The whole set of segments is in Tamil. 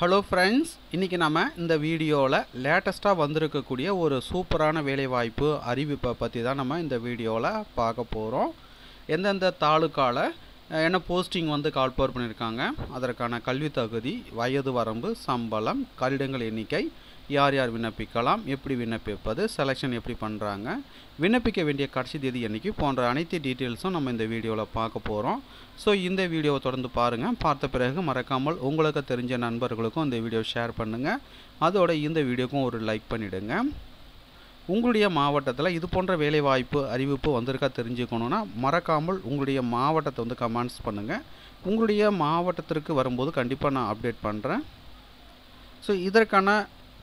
ஹலோ ஃப்ரெண்ட்ஸ், இன்றைக்கி நம்ம இந்த வீடியோவில் லேட்டஸ்ட்டாக வந்திருக்கக்கூடிய ஒரு சூப்பரான வேலைவாய்ப்பு அறிவிப்பை பற்றி தான் நம்ம இந்த வீடியோவில் பார்க்க போகிறோம். எந்தெந்த தாலுக்காவில் என்ன போஸ்டிங் வந்து கால்பவர் பண்ணியிருக்காங்க, அதற்கான கல்வி தகுதி, வயது வரம்பு, சம்பளம், கட்டிடங்கள் எண்ணிக்கை, யார் யார் விண்ணப்பிக்கலாம், எப்படி விண்ணப்பிப்பது, செலெக்ஷன் எப்படி பண்ணுறாங்க, விண்ணப்பிக்க வேண்டிய கடைசி தேதி எண்ணிக்கை போன்ற அனைத்து டீட்டெயில்ஸும் நம்ம இந்த வீடியோவில் பார்க்க போகிறோம். ஸோ இந்த வீடியோவை தொடர்ந்து பாருங்கள். பார்த்த பிறகு மறக்காமல் உங்களுக்கு தெரிஞ்ச நண்பர்களுக்கும் இந்த வீடியோ ஷேர் பண்ணுங்கள். அதோட இந்த வீடியோக்கும் ஒரு லைக் பண்ணிவிடுங்க. உங்களுடைய மாவட்டத்தில் இது போன்ற வேலைவாய்ப்பு அறிவிப்பு வந்திருக்கா தெரிஞ்சுக்கணுன்னா மறக்காமல் உங்களுடைய மாவட்டத்தை வந்து கமெண்ட்ஸ் பண்ணுங்கள். உங்களுடைய மாவட்டத்திற்கு வரும்போது கண்டிப்பாக நான் அப்டேட் பண்ணுறேன். ஸோ இதற்கான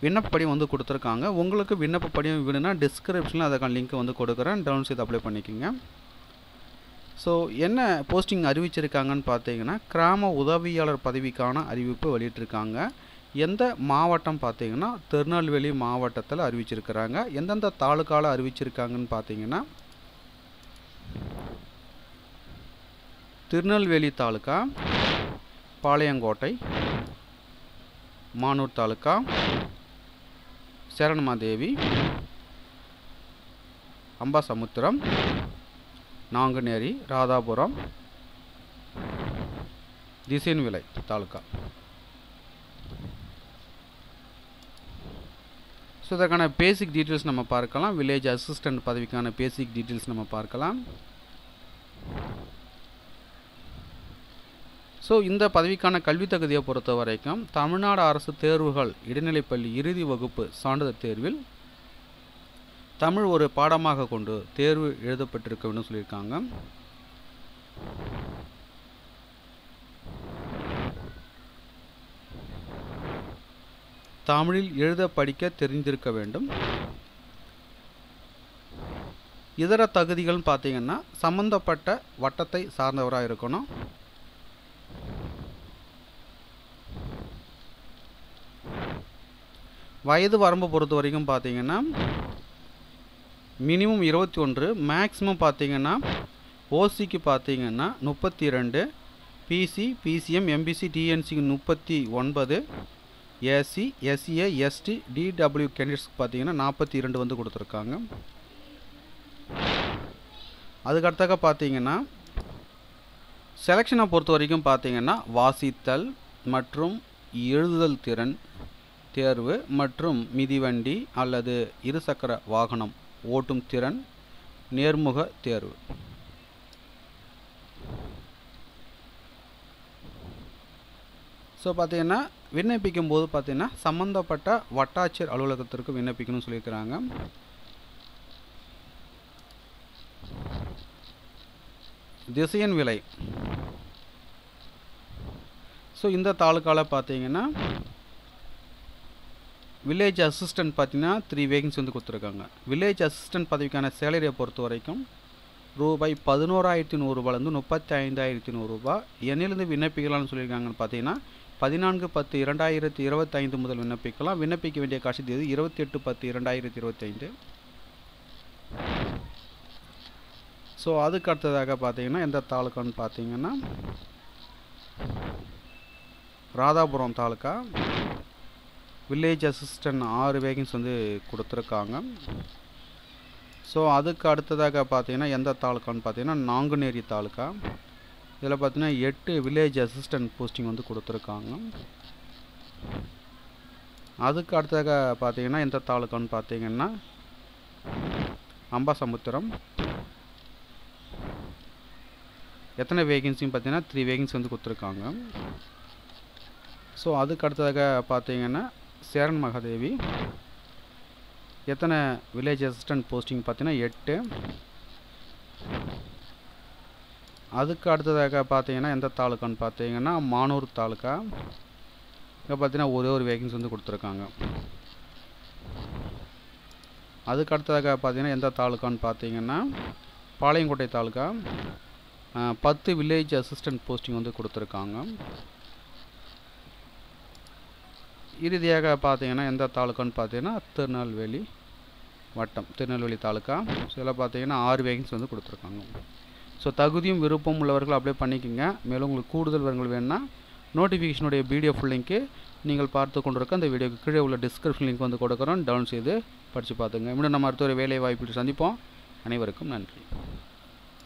விண்ணப்பப்படி வந்து கொடுத்துருக்காங்க. உங்களுக்கு விண்ணப்பப்படி வேணும்னா டிஸ்கிரிப்ஷனில் அதுக்கான லிங்க் வந்து கொடுக்குறேன், டவுன்லோட் செய்து அப்ளை பண்ணிக்கோங்க. ஸோ என்ன போஸ்டிங் அறிவிச்சிருக்காங்கன்னு பார்த்தீங்கன்னா, கிராம உதவியாளர் பதவிக்கான அறிவிப்பு வெளியிட்டிருக்காங்க. எந்த மாவட்டம் பார்த்தீங்கன்னா திருநெல்வேலி மாவட்டத்தில் அறிவிச்சிருக்கிறாங்க. எந்தெந்த தாலுக்காவில் அறிவிச்சிருக்காங்கன்னு பார்த்தீங்கன்னா, திருநெல்வேலி தாலுக்கா, பாளையங்கோட்டை, மானூர் தாலுக்கா, சேரன்மாதேவி, அம்பாசமுத்திரம், நாங்குநேரி, ராதாபுரம், திசையன்விளை தாலுக்கா. ஸோ இதற்கான பேசிக் டீட்டெயில்ஸ் நம்ம பார்க்கலாம். வில்லேஜ் அசிஸ்டன்ட் பதவிக்கான பேசிக் டீட்டெயில்ஸ் நம்ம பார்க்கலாம். ஸோ இந்த பதவிக்கான கல்வி தகுதியை பொறுத்த வரைக்கும் தமிழ்நாடு அரசு தேர்வுகள் இடைநிலைப்பள்ளி இறுதி வகுப்பு சான்றிதழ் தேர்வில் தமிழ் ஒரு பாடமாக கொண்டு தேர்வு எழுதப்பட்டிருக்க வேண்டும் சொல்லியிருக்காங்க. தமிழில் எழுத படிக்க தெரிந்திருக்க வேண்டும். இதர தகுதிகள் பார்த்தீங்கன்னா சம்பந்தப்பட்ட வட்டத்தை சார்ந்தவராக இருக்கணும். வயது வரம்பு பொறுத்த வரைக்கும் பார்த்தீங்கன்னா மினிமம் 21, மேக்ஸிமம் பார்த்தீங்கன்னா ஓசிக்கு பார்த்தீங்கன்னா 32, பிசி, பிசிஎம், எம்பிசி, டிஎன்சிக்கு 39, எஸ்சி, எஸ்சிஏ, எஸ்டி, டிடபிள்யூ கேண்டிடேட்ஸ்க்கு பார்த்தீங்கன்னா 42 வந்து கொடுத்துருக்காங்க. அதுக்கடுத்தாக பார்த்தீங்கன்னா செலெக்ஷனை பொறுத்த வரைக்கும் பார்த்தீங்கன்னா வாசித்தல் மற்றும் எழுதுதல் திறன் தேர்வு மற்றும் மிதிவண்டி அல்லது இருசக்கர வாகனம் ஓட்டும் திறன் நேர்முக தேர்வு. ஸோ பார்த்தீங்கன்னா விண்ணப்பிக்கும் போது பார்த்தீங்கன்னா சம்மந்தப்பட்ட வட்டாட்சியர் அலுவலகத்திற்கு விண்ணப்பிக்கணும்னு சொல்லியிருக்கிறாங்க. திசையன்விளை. ஸோ இந்த தாலுக்காவில் பார்த்தீங்கன்னா வில்லேஜ் அசிஸ்டன்ட் பார்த்தீங்கன்னா 3 வேகன்சி வந்து கொடுத்துருக்காங்க. வில்லேஜ் அசிஸ்டன்ட் பதவிக்கான சேலரியை பொறுத்த வரைக்கும் ரூபாய் 11,100 35,100 என்னிலிருந்து விண்ணப்பிக்கலாம்னு சொல்லியிருக்காங்கன்னு பார்த்தீங்கன்னா 14/10/2025 முதல் விண்ணப்பிக்கலாம். விண்ணப்பிக்க வேண்டிய கடைசி தேதி 28/10/2025. ஸோ அதுக்கு அடுத்ததாக பார்த்தீங்கன்னா எந்த தாலுக்கான்னு பார்த்தீங்கன்னா ராதாபுரம் தாலுக்கா. வில்லேஜ் அசிஸ்டன்ட் 6 வேகன்ஸ் வந்து கொடுத்துருக்காங்க. ஸோ அதுக்கு அடுத்ததாக பார்த்தீங்கன்னா எந்த தாலுக்கான்னு பார்த்தீங்கன்னா நாங்குநேரி தாலுக்கா. இதில் பார்த்தீங்கன்னா 8 வில்லேஜ் அசிஸ்டன்ட் போஸ்டிங் வந்து கொடுத்துருக்காங்க. அதுக்கு அடுத்ததாக பார்த்தீங்கன்னா எந்த தாலுக்கான்னு பார்த்தீங்கன்னா அம்பாசமுத்திரம். எத்தனை வேகன்சின்னு பார்த்தீங்கன்னா 3 வேகன்சி வந்து கொடுத்துருக்காங்க. ஸோ அதுக்கு அடுத்ததாக பார்த்தீங்கன்னா சேரன்மகாதேவி. எத்தனை வில்லேஜ் அசிஸ்டன்ட் போஸ்டிங் பார்த்தீங்கன்னா 8. அதுக்கு அடுத்ததாக பார்த்தீங்கன்னா எந்த தாலுக்கான்னு பார்த்தீங்கன்னா மானூர் தாலுக்கா. இங்கே பார்த்தீங்கன்னா ஒரே ஒரு வேகன்சி வந்து கொடுத்துருக்காங்க. அதுக்கு அடுத்ததாக பார்த்தீங்கன்னா எந்த தாலுக்கான்னு பார்த்தீங்கன்னா Palayamkottai taluka. 10 village assistant posting வந்து கொடுத்துருக்காங்க. இறுதியாக பார்த்தீங்கன்னா எந்த தாலுக்கான்னு பார்த்தீங்கன்னா திருநெல்வேலி வட்டம், திருநெல்வேலி தாலுக்கா. ஸோ இதில் பார்த்தீங்கன்னா 6 வேகன்சி வந்து கொடுத்துருக்காங்க. ஸோ தகுதியும் விருப்பம் உள்ளவர்கள் அப்ளை பண்ணிக்கோங்க. மேலும் உங்களுக்கு கூடுதல் விவரங்கள் வேணும்னா நோட்டிஃபிகேஷனுடைய பிடிஎஃப் லிங்க்கு நீங்கள் பார்த்து கொண்டிருக்க அந்த வீடியோக்கு கீழே உள்ள டிஸ்கிரிப்ஷன் லிங்க் வந்து கொடுக்குறோம். டவுன்லோட் செய்து படித்து பார்த்துங்க. இன்னும் நம்ம அடுத்த ஒரு வேலை வாய்ப்பில் சந்திப்போம். அனைவருக்கும் நன்றி.